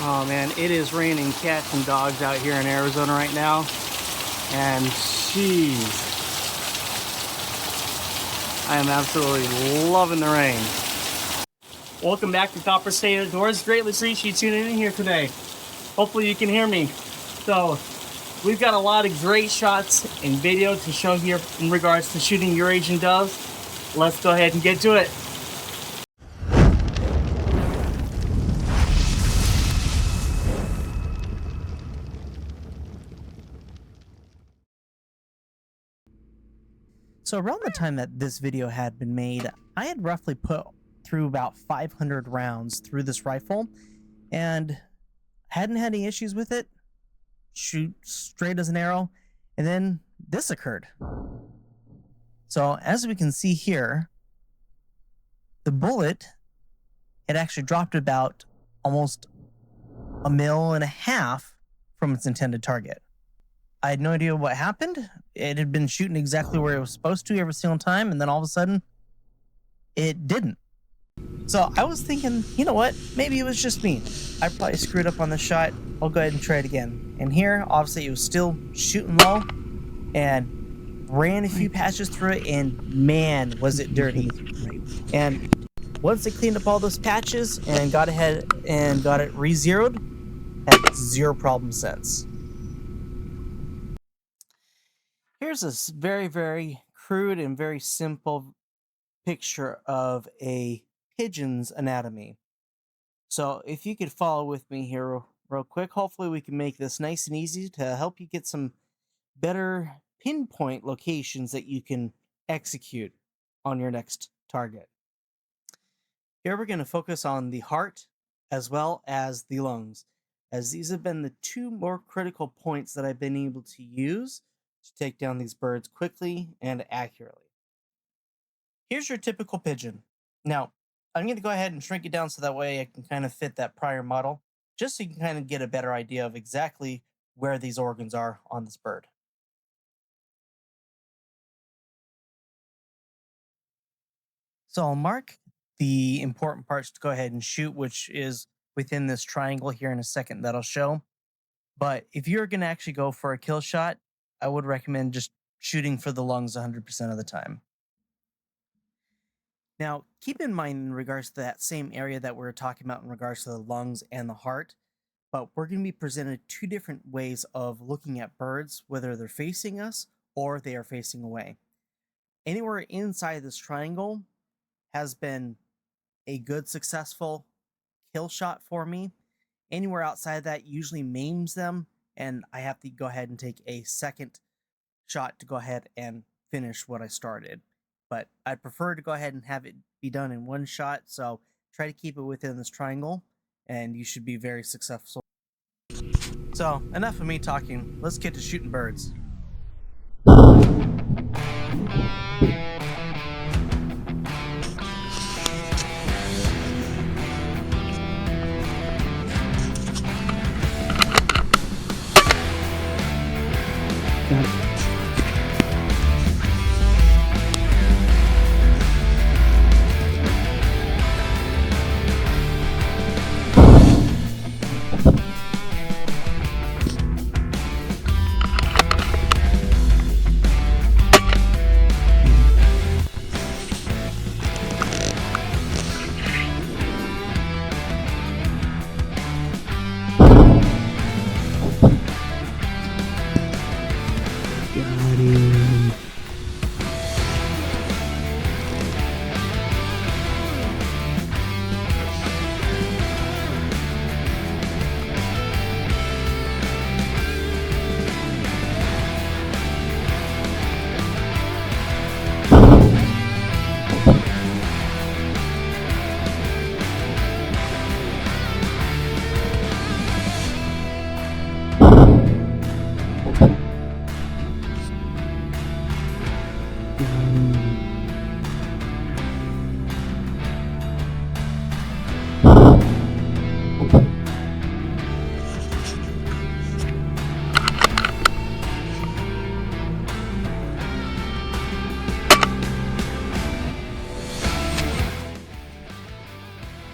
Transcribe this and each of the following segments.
Oh man, it is raining cats and dogs out here in Arizona right now. And jeez, I am absolutely loving the rain. Welcome back to Copper State Outdoors. Greatly appreciate you tuning in here today. Hopefully you can hear me. So we've got a lot of great shots and video to show here in regards to shooting Eurasian doves. Let's go ahead and get to it. So around the time that this video had been made, I had roughly put through about 500 rounds through this rifle and hadn't had any issues with it. Shoot straight as an arrow, and then this occurred. So as we can see here, the bullet had actually dropped about almost 1.5 mils from its intended target. I had no idea what happened. It had been shooting exactly where it was supposed to every single time, and then all of a sudden, it didn't. So I was thinking, you know what? Maybe it was just me. I probably screwed up on the shot. I'll go ahead and try it again. And here, obviously, it was still shooting low, and ran a few patches through it, and man, was it dirty. And once I cleaned up all those patches and got ahead and got it re-zeroed, had zero problem since. Here's a very, very crude and very simple picture of a pigeon's anatomy. So if you could follow with me here real quick, hopefully we can make this nice and easy to help you get some better pinpoint locations that you can execute on your next target. Here we're going to focus on the heart as well as the lungs, as these have been the two more critical points that I've been able to use to take down these birds quickly and accurately. Here's your typical pigeon. Now, I'm going to go ahead and shrink it down so that way I can kind of fit that prior model, just so you can kind of get a better idea of exactly where these organs are on this bird. So I'll mark the important parts to go ahead and shoot, which is within this triangle here in a second that I'll show. But if you're going to actually go for a kill shot, I would recommend just shooting for the lungs 100% of the time. Now, keep in mind in regards to that same area that we were talking about in regards to the lungs and the heart, but we're going to be presented two different ways of looking at birds, whether they're facing us or they are facing away. Anywhere inside this triangle has been a good, successful kill shot for me. Anywhere outside that usually maims them, and I have to go ahead and take a second shot to go ahead and finish what I started. But I'd prefer to go ahead and have it be done in one shot, so try to keep it within this triangle, and you should be very successful. So, enough of me talking. Let's get to shooting birds.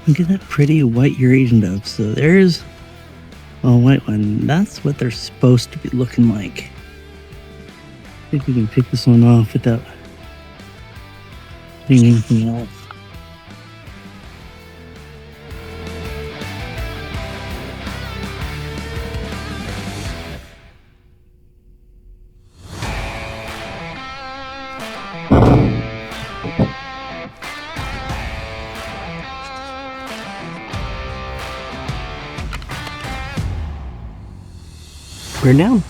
Look at that pretty white Eurasian dove. So there's Oh, white one. That's what they're supposed to be looking like. I think we can pick this one off without doing anything else. We're down.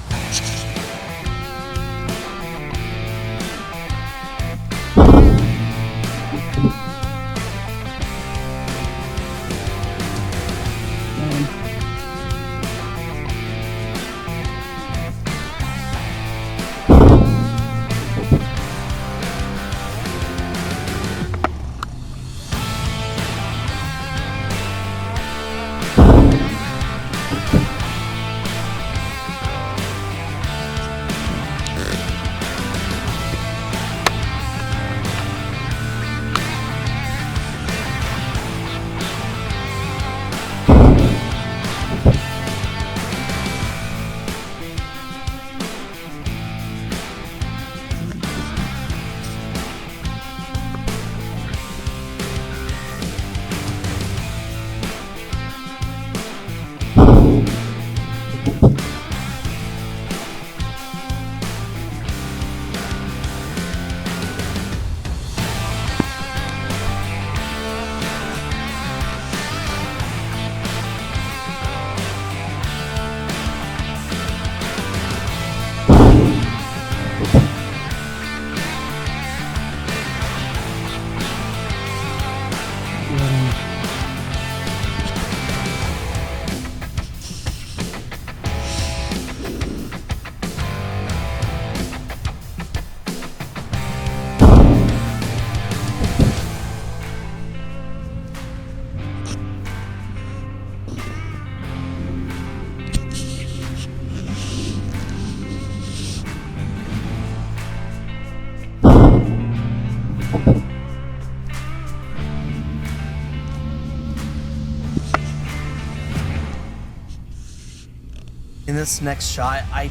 In this next shot, I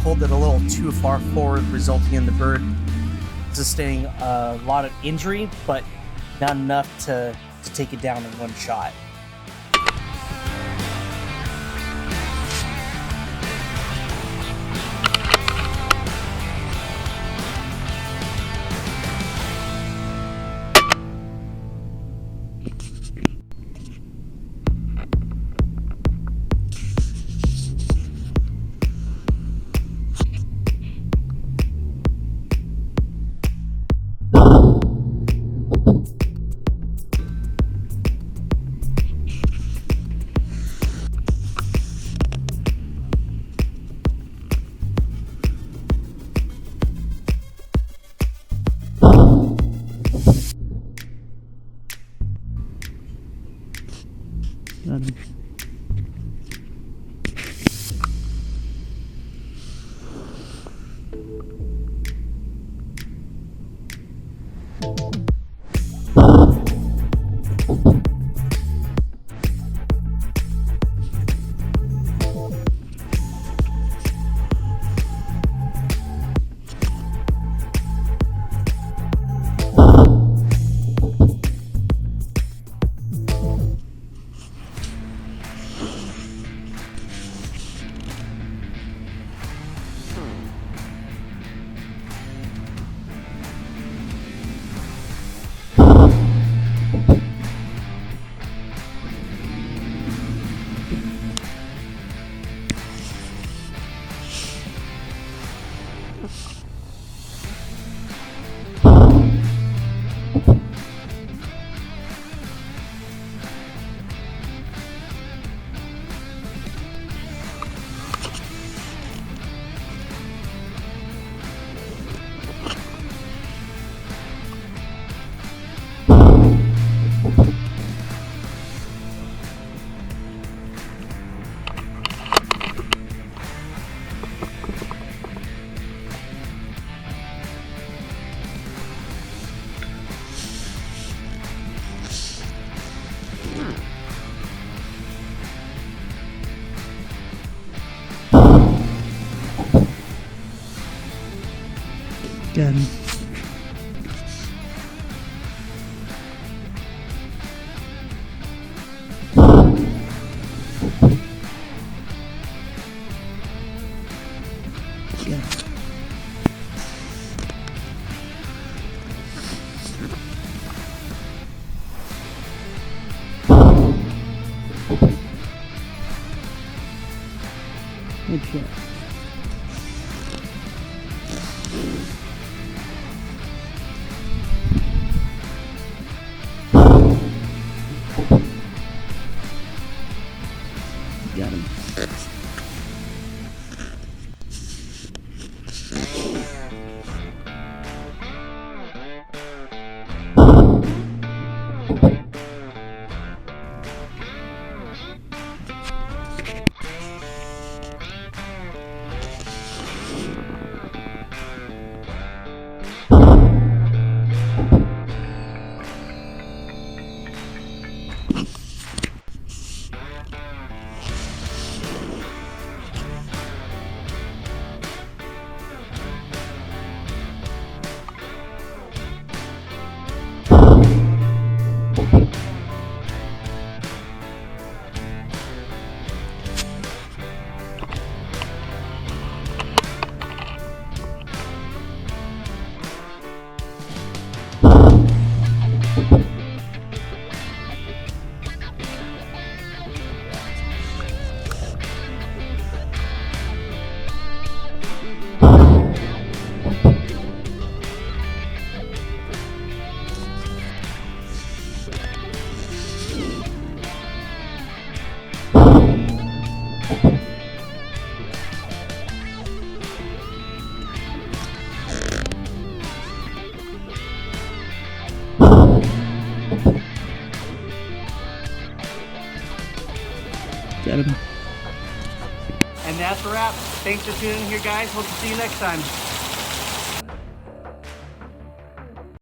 pulled it a little too far forward, resulting in the bird sustaining a lot of injury, but not enough to take it down in one shot. Got him. Good. Yeah. Good shit. Got him. Got him. And that's a wrap. Thanks for tuning in here, guys. Hope to see you next time.